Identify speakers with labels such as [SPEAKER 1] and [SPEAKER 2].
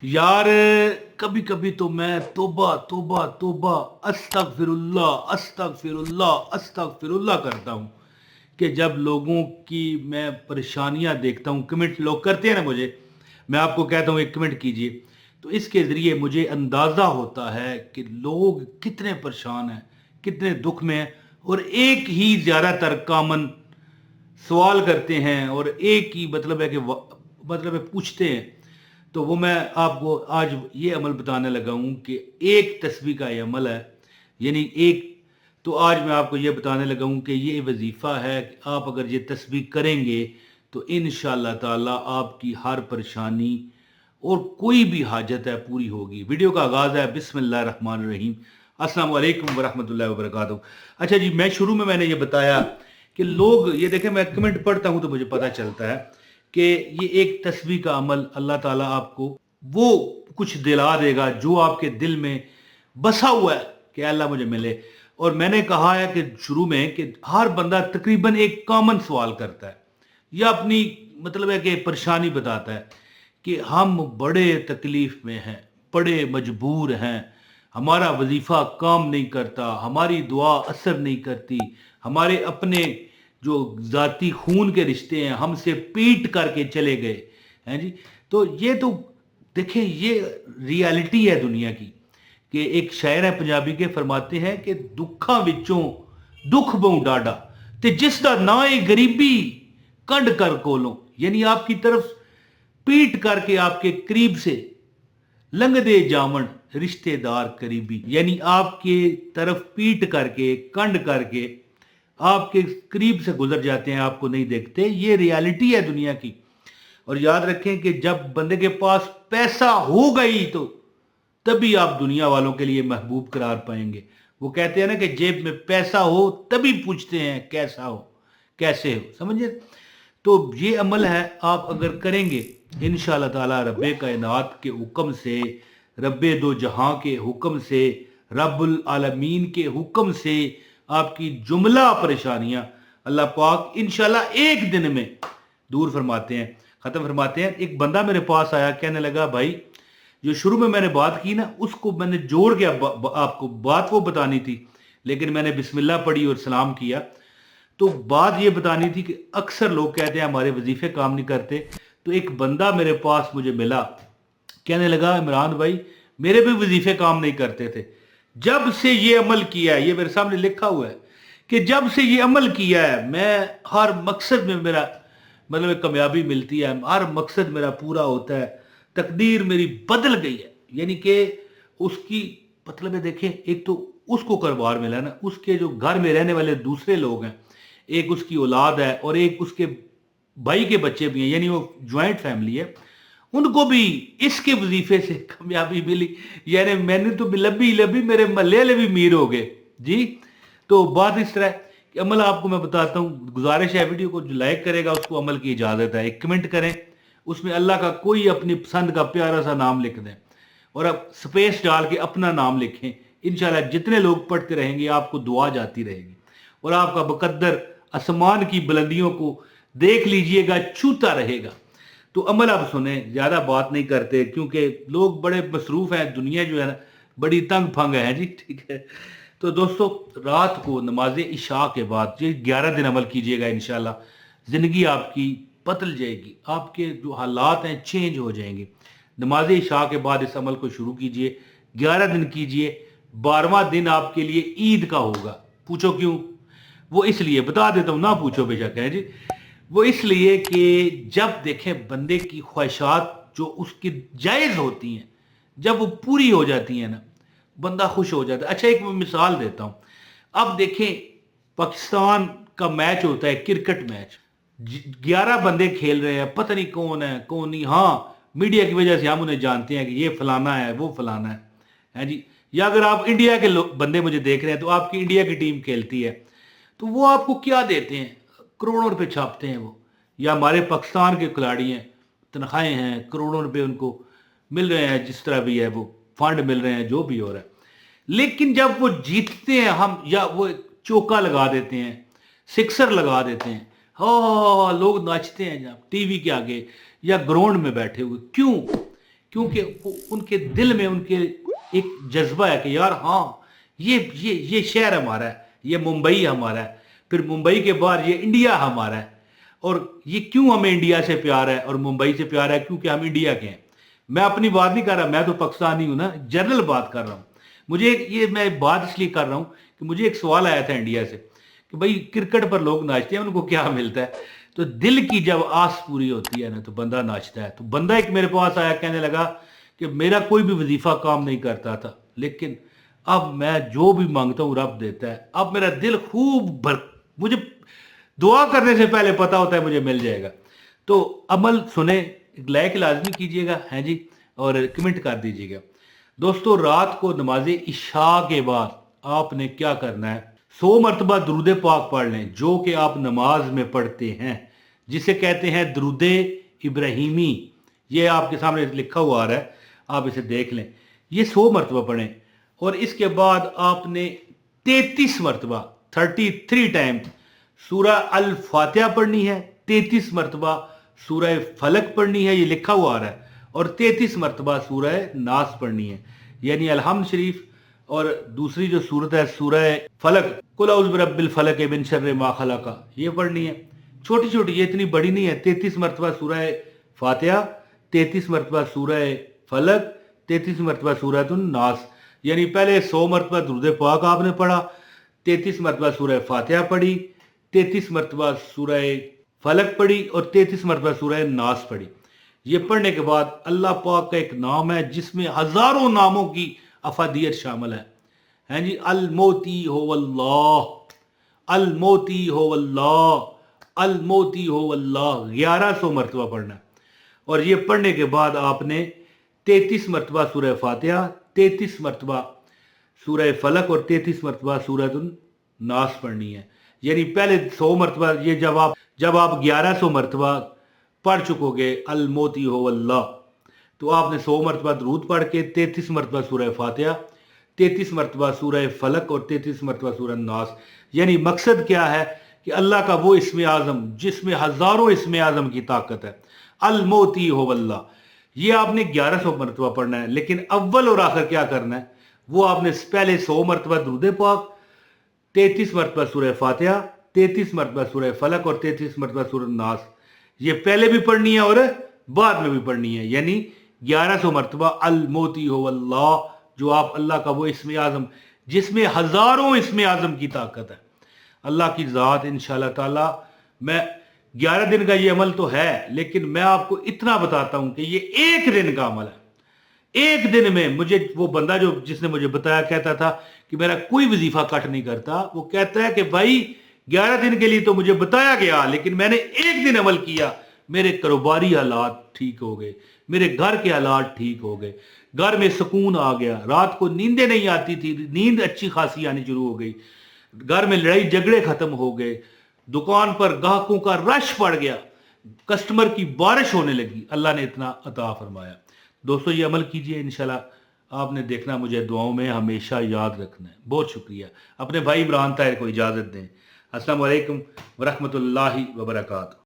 [SPEAKER 1] यार, कभी कभी तो मैं तौबा तौबा तौबा अस्तगफिरुल्लाह अस्तगफिरुल्लाह अस्तगफिरुल्लाह करता हूँ कि जब लोगों की मैं परेशानियाँ देखता हूँ। कमेंट लोग करते हैं ना मुझे, मैं आपको कहता हूँ एक कमेंट कीजिए, तो इसके ज़रिए मुझे अंदाज़ा होता है कि लोग कितने परेशान हैं, कितने दुख में हैं, और एक ही ज़्यादातर कॉमन सवाल करते हैं और एक ही मतलब है कि मतलब है पूछते हैं। तो वो मैं आपको आज ये अमल बताने लगा हूँ कि एक तस्बीह का ये अमल है, यानी एक। तो आज मैं आपको ये बताने लगा हूँ कि ये वजीफ़ा है कि आप अगर ये तस्बीह करेंगे तो इंशाअल्लाह ताला आपकी हर परेशानी और कोई भी हाजत है पूरी होगी। वीडियो का आगाज़ है बिस्मिल्लाह रहमान रहीम। अस्सलाम वालेकुम वरहमतुल्लाहि वबरकातुहू। अच्छा जी, मैं शुरू में मैंने ये बताया कि लोग ये देखें, मैं कमेंट पढ़ता हूँ तो मुझे पता चलता है कि ये एक तस्बीह का अमल अल्लाह ताला आपको वो कुछ दिला देगा जो आपके दिल में बसा हुआ है कि अल्लाह मुझे मिले। और मैंने कहा है कि शुरू में कि हर बंदा तकरीबन एक कॉमन सवाल करता है या अपनी मतलब है कि परेशानी बताता है कि हम बड़े तकलीफ में हैं, बड़े मजबूर हैं, हमारा वजीफ़ा काम नहीं करता, हमारी दुआ असर नहीं करती, हमारे अपने जो ज़ाती खून के रिश्ते हैं हमसे पीट करके चले गए हैं जी। तो ये तो देखें, ये रियलिटी है दुनिया की। कि एक शायर है पंजाबी के, फरमाते हैं कि दुखा विचों दुख बहु डाडा ते जिसदा ना है गरीबी कंड कर कोलों, यानी आपकी तरफ पीट करके आपके करीब से लंघ दे जामन रिश्तेदार करीबी, यानी आपके तरफ पीट करके कंड करके आपके करीब से गुजर जाते हैं, आपको नहीं देखते। ये रियलिटी है दुनिया की। और याद रखें कि जब बंदे के पास पैसा होगा ही तो तभी आप दुनिया वालों के लिए महबूब करार पाएंगे। वो कहते हैं ना कि जेब में पैसा हो तभी पूछते हैं कैसा हो, कैसे हो, समझे। तो ये अमल है, आप अगर करेंगे इंशाअल्लाह ताला रब्बे कायनात के हुक्म से, रब्बे दो जहां के हुक्म से, रब्बुल आलमीन के हुक्म से आपकी जुमला परेशानियां अल्लाह पाक इंशाअल्लाह एक दिन में दूर फरमाते हैं, ख़त्म फरमाते हैं। एक बंदा मेरे पास आया, कहने लगा भाई जो शुरू में मैंने बात की ना उसको मैंने जोड़ के आपको बात वो बतानी थी, लेकिन मैंने बिस्मिल्लाह पढ़ी और सलाम किया। तो बात ये बतानी थी कि अक्सर लोग कहते हैं हमारे वजीफे काम नहीं करते। तो एक बंदा मेरे पास मुझे मिला, कहने लगा इमरान भाई मेरे भी वजीफे काम नहीं करते थे, जब से ये अमल किया है, ये मेरे सामने लिखा हुआ है कि जब से ये अमल किया है मैं हर मकसद में मेरा मतलब एक कामयाबी मिलती है, हर मकसद मेरा पूरा होता है, तकदीर मेरी बदल गई है। यानी कि उसकी मतलब है, देखें एक तो उसको कारोबार मिला ना, उसके जो घर में रहने वाले दूसरे लोग हैं, एक उसकी औलाद है और एक उसके भाई के बच्चे भी हैं, यानी वो ज्वाइंट फैमिली है, उनको भी इसके वजीफे से कामयाबी मिली। यानी मैंने तो लबी लबी मेरे महल्ले वाले भी अमीर हो गए जी। तो बात इस तरह है कि अमल आपको मैं बताता हूँ। गुजारिश है, वीडियो को जो लाइक करेगा उसको अमल की इजाज़त है, एक कमेंट करें, उसमें अल्लाह का कोई अपनी पसंद का प्यारा सा नाम लिख दें और अब स्पेस डाल के अपना नाम लिखें। इंशाल्लाह जितने लोग पढ़ते रहेंगे आपको दुआ जाती रहेगी और आपका मुकद्दर आसमान की बुलंदियों को देख लीजिएगा, छूता रहेगा। तो अमल आप सुने, ज़्यादा बात नहीं करते क्योंकि लोग बड़े मसरूफ़ हैं, दुनिया जो है ना बड़ी तंग फंग है जी, ठीक है। तो दोस्तों, रात को नमाज इशा के बाद ये 11 दिन अमल कीजिएगा, इंशाल्लाह ज़िंदगी आपकी बदल जाएगी, आपके जो हालात हैं चेंज हो जाएंगे। नमाज इशा के बाद इस अमल को शुरू कीजिए, 11 दिन कीजिए, 12वां दिन आपके लिए ईद का होगा। पूछो क्यों? वो इसलिए बता देता हूँ, ना पूछो बेशक है जी। वो इसलिए कि जब देखें बंदे की ख्वाहिशात जो उसकी जायज़ होती हैं, जब वो पूरी हो जाती हैं ना, बंदा खुश हो जाता है। अच्छा, एक मैं मिसाल देता हूँ। अब देखें, पाकिस्तान का मैच होता है, क्रिकेट मैच, 11 बंदे खेल रहे हैं, पता नहीं कौन है कौन नहीं। हाँ, मीडिया की वजह से हम उन्हें जानते हैं कि ये फलाना है वो फलाना है जी। या अगर आप इंडिया के बंदे मुझे देख रहे हैं तो आपकी इंडिया की टीम खेलती है तो वो आपको क्या देते हैं, करोड़ों रुपए छापते हैं वो। या हमारे पाकिस्तान के खिलाड़ी हैं, तनख्वाहें हैं, करोड़ों रुपए उनको मिल रहे हैं, जिस तरह भी है वो फंड मिल रहे हैं, जो भी हो रहा है। लेकिन जब वो जीतते हैं हम, या वो चौका लगा देते हैं, सिक्सर लगा देते हैं, हाँ लोग नाचते हैं जब टीवी के आगे या ग्राउंड में बैठे हुए। क्यों? کیونکہ ان کے دل میں ان کے ایک جذبہ ہے کہ یار ہاں یہ شہر ہمارا ہے، یہ ممبئی ہمارا ہے، پھر ممبئی کے بعد یہ انڈیا ہمارا ہے، اور یہ کیوں ہمیں انڈیا سے پیار ہے اور ممبئی سے پیار ہے؟ کیونکہ ہم انڈیا کے ہیں۔ میں اپنی بات نہیں کر رہا، میں تو پاکستانی ہوں نا، جنرل بات کر رہا ہوں۔ یہ میں بات اس لیے کر رہا ہوں کہ مجھے ایک سوال آیا تھا انڈیا سے کہ بھائی کرکٹ پر لوگ ناچتے ہیں، ان کو کیا ملتا ہے؟ تو دل کی جب آس پوری ہوتی ہے نا تو بندہ ناچتا ہے۔ تو بندہ ایک میرے پاس آیا، کہنے لگا کہ میرا کوئی بھی وظیفہ کام نہیں کرتا تھا، لیکن اب میں جو بھی مانگتا ہوں رب دیتا ہے، اب میرا دل مجھے دعا کرنے سے پہلے پتا ہوتا ہے مجھے مل جائے گا۔ تو عمل سنیں، لائک لازمی کیجئے گا ہیں جی، اور کمنٹ کر دیجئے گا۔ دوستو، رات کو نماز عشاء کے بعد آپ نے کیا کرنا ہے؟ 100 مرتبہ درود پاک پڑھ لیں، جو کہ آپ نماز میں پڑھتے ہیں، جسے کہتے ہیں درود ابراہیمی۔ یہ آپ کے سامنے لکھا ہوا آ رہا ہے، آپ اسے دیکھ لیں۔ یہ 100 مرتبہ پڑھیں، اور اس کے بعد آپ نے 33 مرتبہ 33 ٹائم سورہ الفاتحہ پڑھنی ہے، 33 مرتبہ سورہ فلق پڑھنی ہے، یہ لکھا ہوا آ رہا ہے، اور 33 مرتبہ سورہ ناس پڑھنی ہے، یعنی الحمد شریف، اور دوسری جو سورت ہے سورہ فلق، قل اعوذ برب الفلق من شر ما خلق، یہ پڑھنی ہے۔ چھوٹی چھوٹی، یہ اتنی بڑی نہیں ہے۔ 33 مرتبہ سورہ فاتحہ، 33 مرتبہ سورہ فلق، 33 مرتبہ سورہ الناس، یعنی پہلے 100 مرتبہ درود پاک آپ نے پڑھا، 33 مرتبہ سورہ فاتحہ پڑھی، 33 مرتبہ سورہ فلق پڑھی، اور 33 مرتبہ سورہ ناس پڑھی۔ یہ پڑھنے کے بعد اللہ پاک کا ایک نام ہے جس میں ہزاروں ناموں کی افادیت شامل ہے، ہیں جی، الموتی ہو اللہ، الموتی ہو اللہ، الموتی ہو اللہ، 1100 مرتبہ پڑھنا ہے۔ اور یہ پڑھنے کے بعد آپ نے 33 مرتبہ سورہ فاتحہ، 33 مرتبہ سورہ فلق، اور 33 مرتبہ سورۃ الناس پڑھنی ہے۔ یعنی پہلے 100 مرتبہ، یہ جب آپ 1100 مرتبہ پڑھ چکو گے الموتی ہو اللہ، تو آپ نے 100 مرتبہ درود پڑھ کے 33 مرتبہ سورہ فاتحہ، 33 مرتبہ سورہ فلق، اور 33 مرتبہ سورہ الناس۔ یعنی مقصد کیا ہے کہ اللہ کا وہ اسم اعظم جس میں ہزاروں اسم اعظم کی طاقت ہے، الموتی ہو اللہ، یہ آپ نے 1100 مرتبہ پڑھنا ہے۔ لیکن اول اور آخر کیا کرنا ہے؟ وہ آپ نے پہلے 100 مرتبہ درود پاک، 33 مرتبہ سورہ فاتحہ، 33 مرتبہ سورہ فلق، اور 33 مرتبہ سورہ الناس، یہ پہلے بھی پڑھنی ہے اور بعد میں بھی پڑھنی ہے، یعنی 1100 مرتبہ الموتی ہو اللہ، جو آپ اللہ کا وہ اسم اعظم جس میں ہزاروں اسم اعظم کی طاقت ہے۔ اللہ کی ذات انشاءاللہ تعالی، میں 11 دن کا یہ عمل تو ہے، لیکن میں آپ کو اتنا بتاتا ہوں کہ یہ ایک دن کا عمل ہے۔ ایک دن میں مجھے وہ بندہ جس نے مجھے بتایا، کہتا تھا کہ میرا کوئی وظیفہ کٹ نہیں کرتا، وہ کہتا ہے کہ بھائی 11 دن کے لیے تو مجھے بتایا گیا، لیکن میں نے ایک دن عمل کیا، میرے کاروباری حالات ٹھیک ہو گئے، میرے گھر کے حالات ٹھیک ہو گئے، گھر میں سکون آ گیا، رات کو نیندیں نہیں آتی تھی، نیند اچھی خاصی آنی شروع ہو گئی، گھر میں لڑائی جھگڑے ختم ہو گئے، دکان پر گاہکوں کا رش پڑ گیا، کسٹمر کی بارش ہونے لگی۔ اللہ نے اتنا عطا فرمایا۔ دوستو، یہ عمل کیجئے، انشاءاللہ آپ نے دیکھنا، مجھے دعاؤں میں ہمیشہ یاد رکھنا ہے۔ بہت شکریہ۔ اپنے بھائی عمران طاہر کو اجازت دیں۔ السلام علیکم ورحمۃ اللہ وبرکاتہ۔